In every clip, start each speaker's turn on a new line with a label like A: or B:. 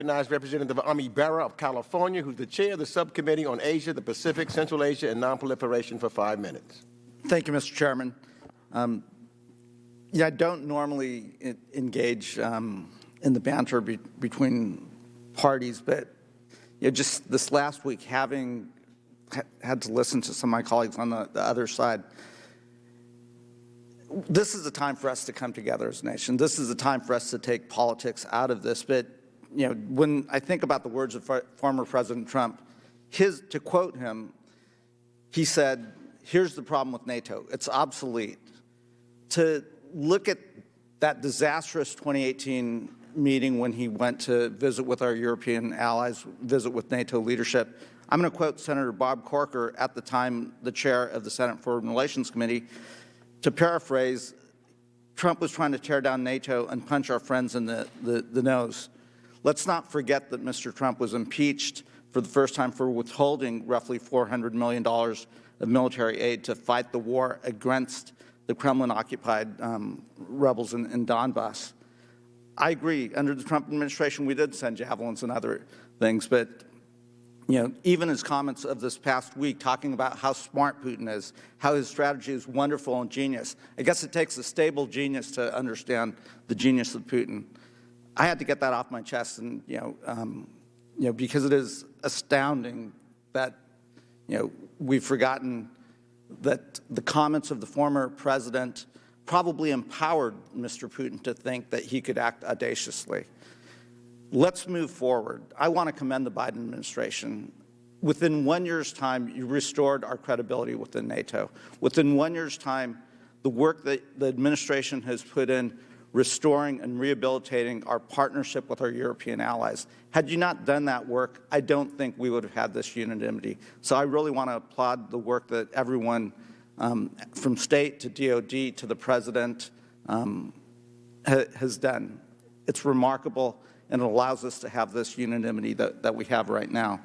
A: Recognized Representative Ami Bera of California, who's the chair of the Subcommittee on Asia, the Pacific, Central Asia, and Nonproliferation for 5 minutes.
B: Thank you, Mr. Chairman. I don't normally engage in the banter between parties, but just this last week, having had to listen to some of my colleagues on the other side, this is a time for us to come together as a nation. This is a time for us to take politics out of this. But when I think about the words of former President Trump, to quote him, he said, "Here's the problem with NATO. It's obsolete." To look at that disastrous 2018 meeting when he went to visit with our European allies, visit with NATO leadership, I'm going to quote Senator Bob Corker, at the time the chair of the Senate Foreign Relations Committee. To paraphrase, Trump was trying to tear down NATO and punch our friends in the nose. Let's not forget that Mr. Trump was impeached for the first time for withholding roughly $400 million of military aid to fight the war against the Kremlin-occupied rebels in Donbass. I agree. Under the Trump administration, we did send javelins and other things, but even his comments of this past week talking about how smart Putin is, how his strategy is wonderful and genius. I guess it takes a stable genius to understand the genius of Putin. I had to get that off my chest, and because it is astounding that we've forgotten that the comments of the former president probably empowered Mr. Putin to think that he could act audaciously. Let's move forward. I want to commend the Biden administration. Within 1 year's time, you restored our credibility within NATO. Within 1 year's time, the work that the administration has put in restoring and rehabilitating our partnership with our European allies. Had you not done that work, I don't think we would have had this unanimity. So I really want to applaud the work that everyone from state to DOD to the president has done. It's remarkable, and it allows us to have this unanimity that we have right now.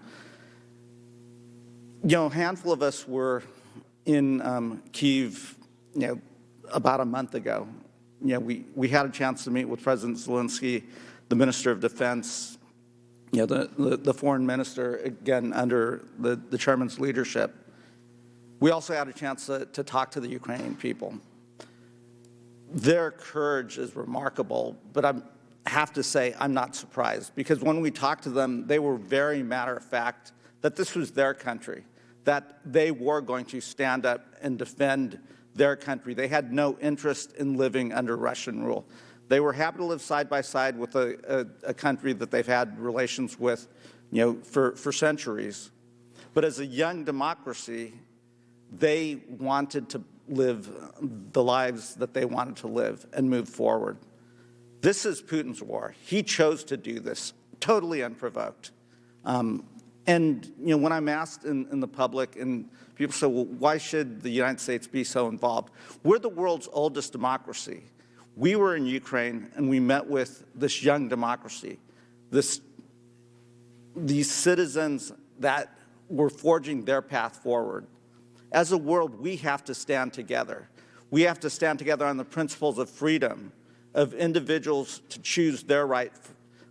B: A handful of us were in Kyiv, about a month ago. We had a chance to meet with President Zelensky, the Minister of Defense, the Foreign Minister, again, under the Chairman's leadership. We also had a chance to talk to the Ukrainian people. Their courage is remarkable, but I have to say I'm not surprised, because when we talked to them, they were very matter-of-fact that this was their country, that they were going to stand up and defend their country. They had no interest in living under Russian rule. They were happy to live side by side with a country that they've had relations with, for centuries. But as a young democracy, they wanted to live the lives that they wanted to live and move forward. This is Putin's war. He chose to do this, totally unprovoked. And when I'm asked in the public, and people say, well, why should the United States be so involved? We're the world's oldest democracy. We were in Ukraine, and we met with this young democracy, these citizens that were forging their path forward. As a world, we have to stand together. We have to stand together on the principles of freedom, of individuals to choose their right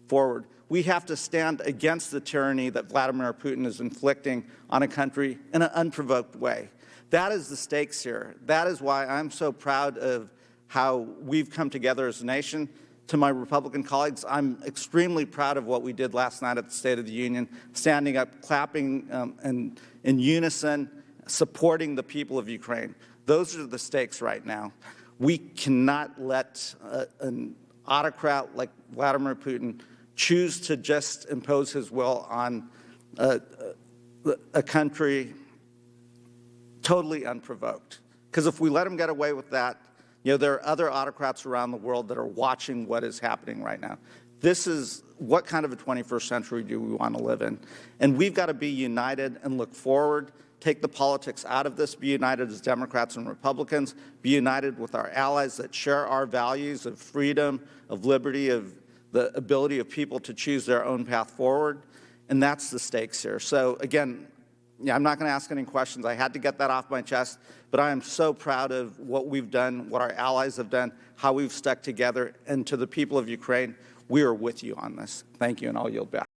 B: forward. We have to stand against the tyranny that Vladimir Putin is inflicting on a country in an unprovoked way. That is the stakes here. That is why I'm so proud of how we've come together as a nation. To my Republican colleagues, I'm extremely proud of what we did last night at the State of the Union, standing up, clapping in unison, supporting the people of Ukraine. Those are the stakes right now. We cannot let an autocrat like Vladimir Putin choose to just impose his will on a country totally unprovoked. Because if we let him get away with that, there are other autocrats around the world that are watching what is happening right now. This is what kind of a 21st century do we want to live in? And we've got to be united and look forward, take the politics out of this, be united as Democrats and Republicans, be united with our allies that share our values of freedom, of liberty, of the ability of people to choose their own path forward, and that's the stakes here. So again, I'm not going to ask any questions. I had to get that off my chest, but I am so proud of what we've done, what our allies have done, how we've stuck together, and to the people of Ukraine, we are with you on this. Thank you, and I'll yield back.